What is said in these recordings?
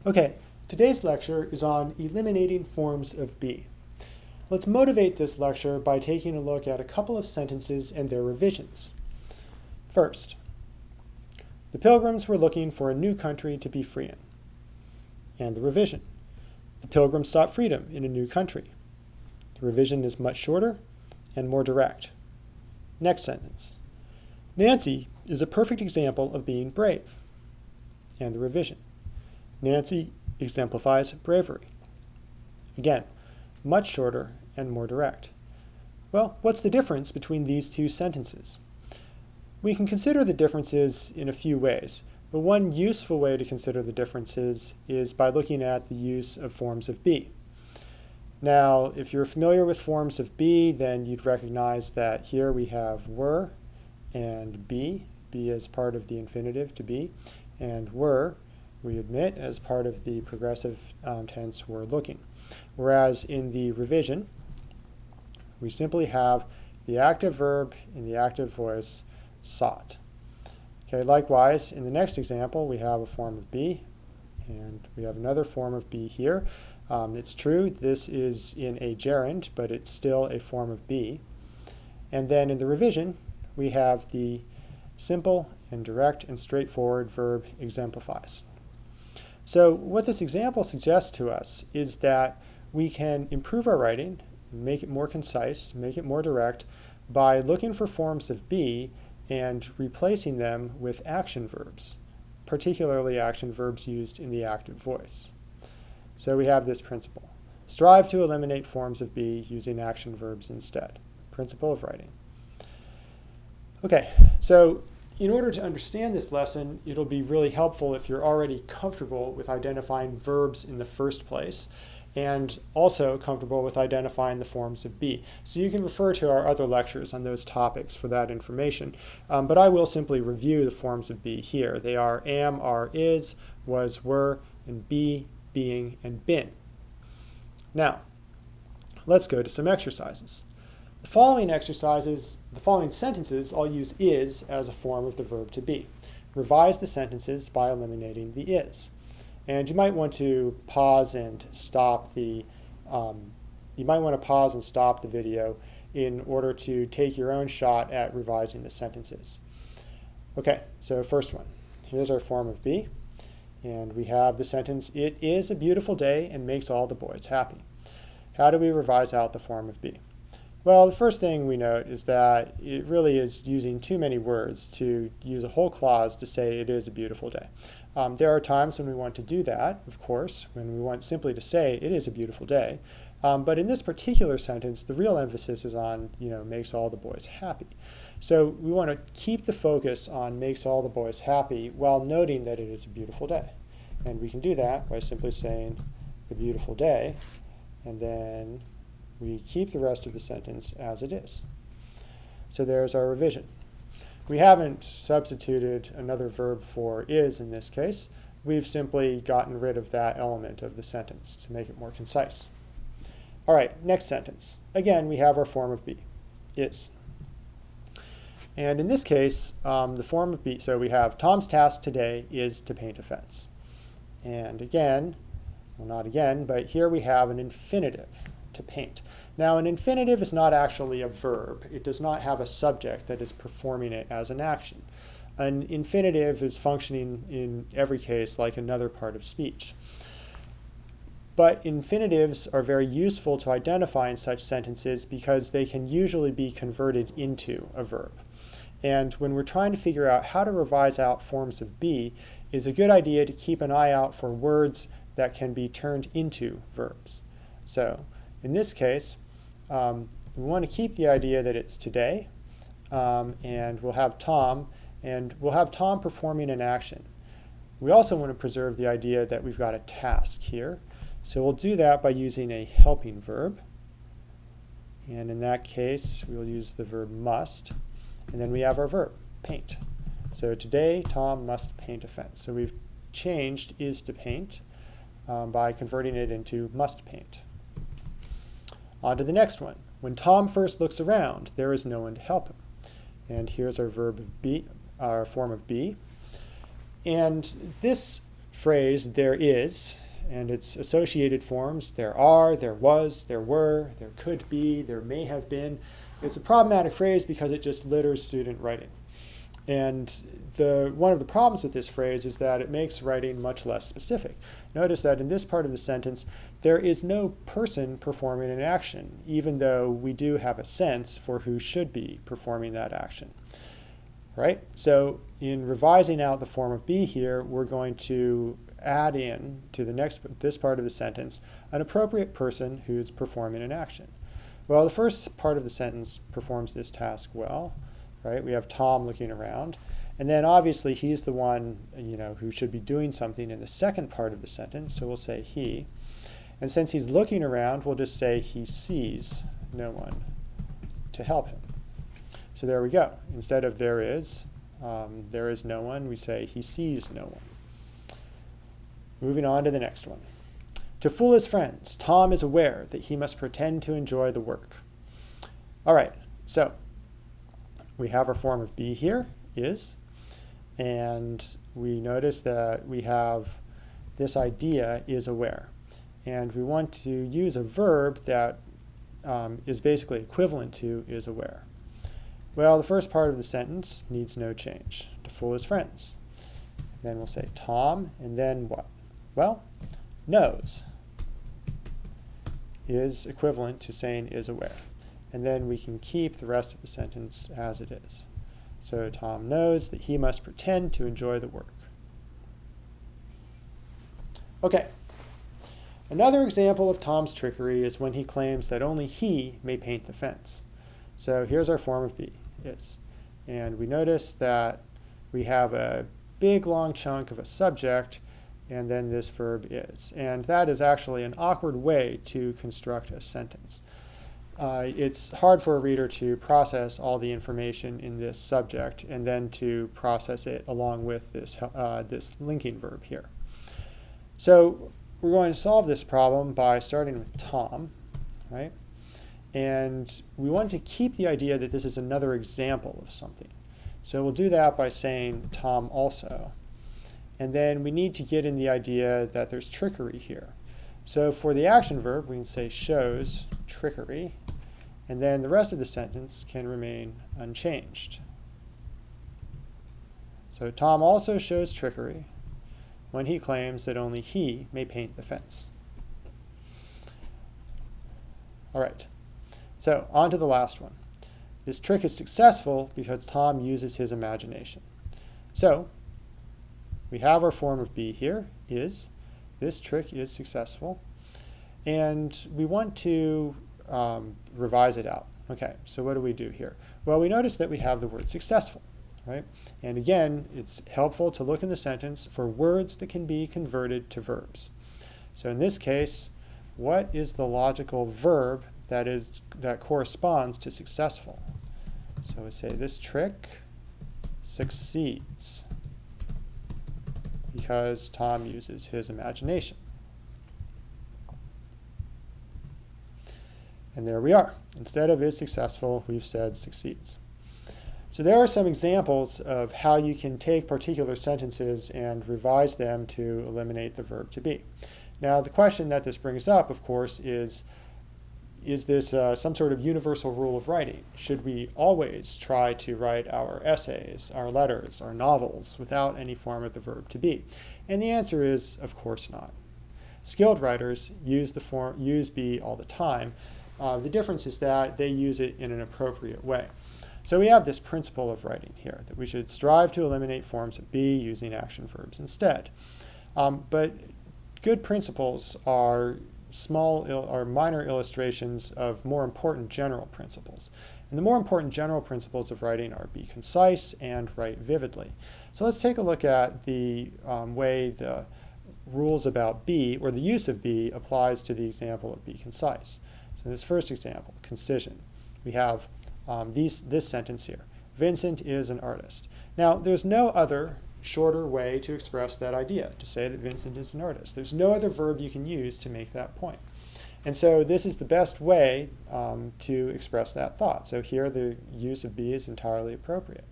Okay, today's lecture is on eliminating forms of be. Let's motivate this lecture by taking a look at a couple of sentences and their revisions. First, the Pilgrims were looking for a new country to be free in. And the revision, the Pilgrims sought freedom in a new country. The revision is much shorter and more direct. Next sentence, Nancy is a perfect example of being brave. And the revision, Nancy exemplifies bravery. Again, much shorter and more direct. Well, what's the difference between these two sentences? We can consider the differences in a few ways, but one useful way to consider the differences is by looking at the use of forms of be. Now, if you're familiar with forms of be, then you'd recognize that here we have were and be as part of the infinitive to be, and were, we admit, as part of the progressive tense we're looking. Whereas in the revision, we simply have the active verb in the active voice sought. Okay, likewise, in the next example, we have a form of be, and we have another form of be here. It's true, this is in a gerund, but it's still a form of be. And then in the revision, we have the simple and direct and straightforward verb exemplifies. So what this example suggests to us is that we can improve our writing, make it more concise, make it more direct, by looking for forms of be and replacing them with action verbs, particularly action verbs used in the active voice. So we have this principle. Strive to eliminate forms of be using action verbs instead. Principle of writing. Okay, so in order to understand this lesson, it'll be really helpful if you're already comfortable with identifying verbs in the first place, and also comfortable with identifying the forms of be. So you can refer to our other lectures on those topics for that information, but I will simply review the forms of be here. They are am, are, is, was, were, and be, being, and been. Now, let's go to some exercises. The following sentences, I'll use is as a form of the verb to be. Revise the sentences by eliminating the is. And you might want to pause and stop the video in order to take your own shot at revising the sentences. Okay, so first one. Here's our form of be. And we have the sentence, it is a beautiful day and makes all the boys happy. How do we revise out the form of be? Well, the first thing we note is that it really is using too many words to use a whole clause to say it is a beautiful day. There are times when we want to do that, of course, when we want simply to say it is a beautiful day. But in this particular sentence, the real emphasis is on, makes all the boys happy. So we want to keep the focus on makes all the boys happy while noting that it is a beautiful day. And we can do that by simply saying the beautiful day, and then we keep the rest of the sentence as it is. So there's our revision. We haven't substituted another verb for is in this case. We've simply gotten rid of that element of the sentence to make it more concise. All right, next sentence. Again, we have our form of be, is. And in this case, the form of be, so we have Tom's task today is to paint a fence. And again, well, not again, but here we have an infinitive, to paint. Now, an infinitive is not actually a verb. It does not have a subject that is performing it as an action. An infinitive is functioning in every case like another part of speech. But infinitives are very useful to identify in such sentences because they can usually be converted into a verb. And when we're trying to figure out how to revise out forms of be, it's a good idea to keep an eye out for words that can be turned into verbs. So, in this case, we want to keep the idea that it's today, and we'll have Tom performing an action. We also want to preserve the idea that we've got a task here. So we'll do that by using a helping verb. And in that case, we'll use the verb must. And then we have our verb, paint. So today, Tom must paint a fence. So we've changed is to paint by converting it into must paint. On to the next one. When Tom first looks around, there is no one to help him. And here's our verb be, our form of be. And this phrase there is, and its associated forms, there are, there was, there were, there could be, there may have been. It's a problematic phrase because it just litters student writing. And one of the problems with this phrase is that it makes writing much less specific. Notice that in this part of the sentence, there is no person performing an action, even though we do have a sense for who should be performing that action. Right? So in revising out the form of be here, we're going to add in to this part of the sentence an appropriate person who's performing an action. Well, the first part of the sentence performs this task well. Right? We have Tom looking around, and then obviously he's the one who should be doing something in the second part of the sentence, so we'll say he. And since he's looking around, we'll just say he sees no one to help him. So there we go. Instead of there is no one, we say he sees no one. Moving on to the next one. To fool his friends, Tom is aware that he must pretend to enjoy the work. All right, so we have our form of be here, is, and we notice that we have this idea is aware. And we want to use a verb that is basically equivalent to is aware. Well, the first part of the sentence needs no change. To fool his friends. Then we'll say Tom, and then what? Well, knows is equivalent to saying is aware. And then we can keep the rest of the sentence as it is. So Tom knows that he must pretend to enjoy the work. Okay. Another example of Tom's trickery is when he claims that only he may paint the fence. So here's our form of be, is. And we notice that we have a big long chunk of a subject and then this verb is. And that is actually an awkward way to construct a sentence. It's hard for a reader to process all the information in this subject and then to process it along with this linking verb here. So we're going to solve this problem by starting with Tom, right? And we want to keep the idea that this is another example of something. So we'll do that by saying Tom also. And then we need to get in the idea that there's trickery here. So for the action verb, we can say shows trickery, and then the rest of the sentence can remain unchanged. So Tom also shows trickery when he claims that only he may paint the fence. All right, so on to the last one. This trick is successful because Tom uses his imagination. So we have our form of be here, is. This trick is successful. And we want to revise it out. Okay, so what do we do here? Well, we notice that we have the word successful, right? And again, it's helpful to look in the sentence for words that can be converted to verbs. So in this case, what is the logical verb that corresponds to successful? So we say this trick succeeds because Tom uses his imagination. And there we are. Instead of is successful, we've said succeeds. So there are some examples of how you can take particular sentences and revise them to eliminate the verb to be. Now, the question that this brings up, of course, is this some sort of universal rule of writing? Should we always try to write our essays, our letters, our novels without any form of the verb to be? And the answer is, of course not. Skilled writers use be all the time. The difference is that they use it in an appropriate way. So we have this principle of writing here, that we should strive to eliminate forms of be using action verbs instead. But good principles are minor illustrations of more important general principles. And the more important general principles of writing are be concise and write vividly. So let's take a look at the way the rules about be, or the use of be, applies to the example of be concise. So in this first example, concision, we have this sentence here. Vincent is an artist. Now, there's no other shorter way to express that idea, to say that Vincent is an artist. There's no other verb you can use to make that point. And so this is the best way to express that thought. So here the use of be is entirely appropriate.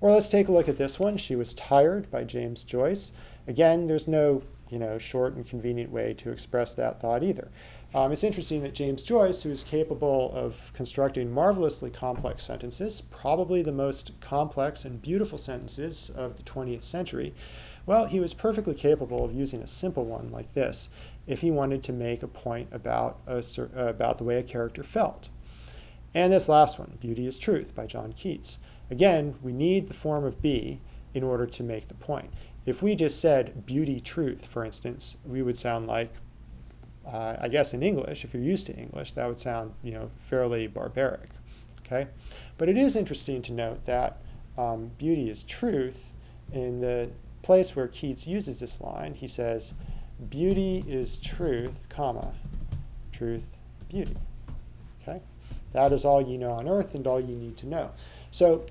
Or let's take a look at this one. She was tired by James Joyce. Again, there's no short and convenient way to express that thought either. It's interesting that James Joyce, who is capable of constructing marvelously complex sentences, probably the most complex and beautiful sentences of the 20th century, well, he was perfectly capable of using a simple one like this if he wanted to make a point about the way a character felt. And this last one, Beauty is Truth by John Keats. Again, we need the form of be in order to make the point. If we just said beauty, truth, for instance, we would sound like, I guess in English, if you're used to English, that would sound fairly barbaric. Okay? But it is interesting to note that beauty is truth. In the place where Keats uses this line, he says, beauty is truth, comma, truth, beauty. Okay? That is all you know on earth and all you need to know. So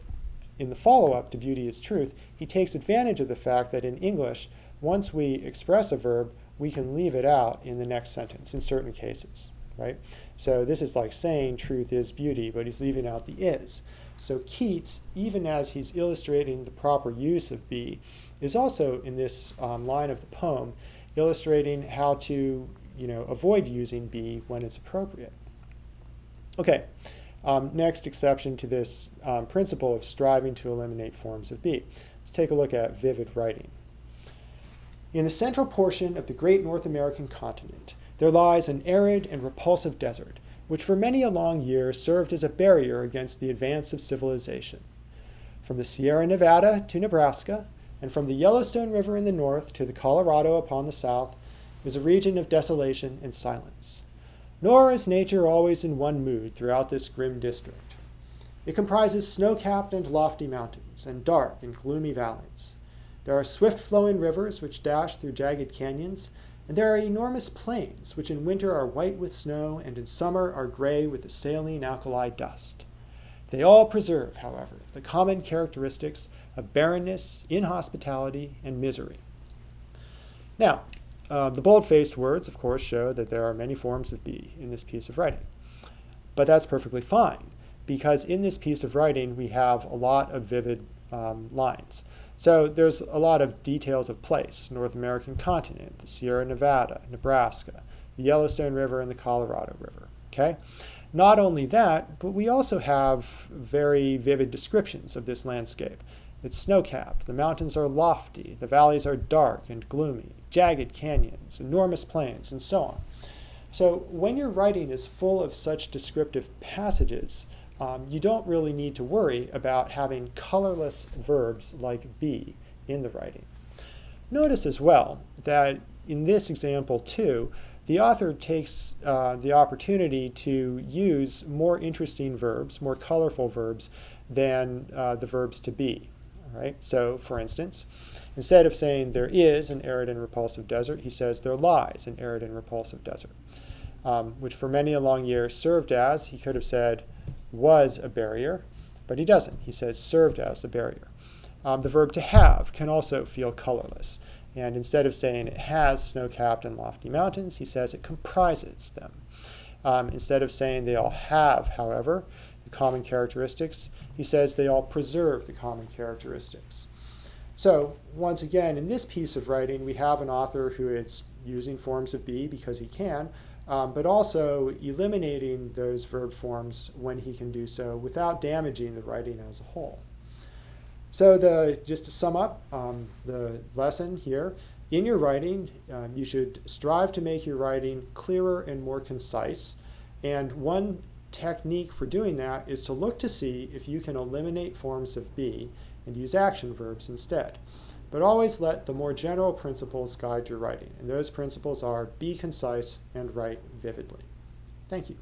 in the follow-up to beauty is truth, he takes advantage of the fact that in English, once we express a verb, we can leave it out in the next sentence in certain cases, right? So this is like saying truth is beauty, but he's leaving out the is. So Keats, even as he's illustrating the proper use of be, is also in this line of the poem illustrating how to avoid using be when it's appropriate. Okay, next exception to this principle of striving to eliminate forms of be. Let's take a look at vivid writing. In the central portion of the great North American continent, there lies an arid and repulsive desert, which for many a long year served as a barrier against the advance of civilization. From the Sierra Nevada to Nebraska, and from the Yellowstone River in the north to the Colorado upon the south, is a region of desolation and silence. Nor is nature always in one mood throughout this grim district. It comprises snow-capped and lofty mountains, and dark and gloomy valleys. There are swift-flowing rivers which dash through jagged canyons, and there are enormous plains which in winter are white with snow and in summer are gray with the saline alkali dust. They all preserve, however, the common characteristics of barrenness, inhospitality, and misery. Now, the bold-faced words, of course, show that there are many forms of be in this piece of writing. But that's perfectly fine, because in this piece of writing we have a lot of vivid lines. So there's a lot of details of place: North American continent, the Sierra Nevada, Nebraska, the Yellowstone River, and the Colorado River. Okay? Not only that, but we also have very vivid descriptions of this landscape. It's snow-capped, the mountains are lofty, the valleys are dark and gloomy, jagged canyons, enormous plains, and so on. So when your writing is full of such descriptive passages, you don't really need to worry about having colorless verbs like be in the writing. Notice as well that in this example too, the author takes the opportunity to use more interesting verbs, more colorful verbs, than the verbs to be. All right? So, for instance, instead of saying there is an arid and repulsive desert, he says there lies an arid and repulsive desert, which for many a long year served as, he could have said, was a barrier, but he doesn't. He says served as the barrier. The verb to have can also feel colorless. And instead of saying it has snow-capped and lofty mountains, he says it comprises them. Instead of saying they all have, however, the common characteristics, he says they all preserve the common characteristics. So, once again, in this piece of writing, we have an author who is using forms of be because he can, but also eliminating those verb forms when he can do so without damaging the writing as a whole. So just to sum up the lesson here, in your writing, you should strive to make your writing clearer and more concise. And one technique for doing that is to look to see if you can eliminate forms of be and use action verbs instead. But always let the more general principles guide your writing. And those principles are be concise and write vividly. Thank you.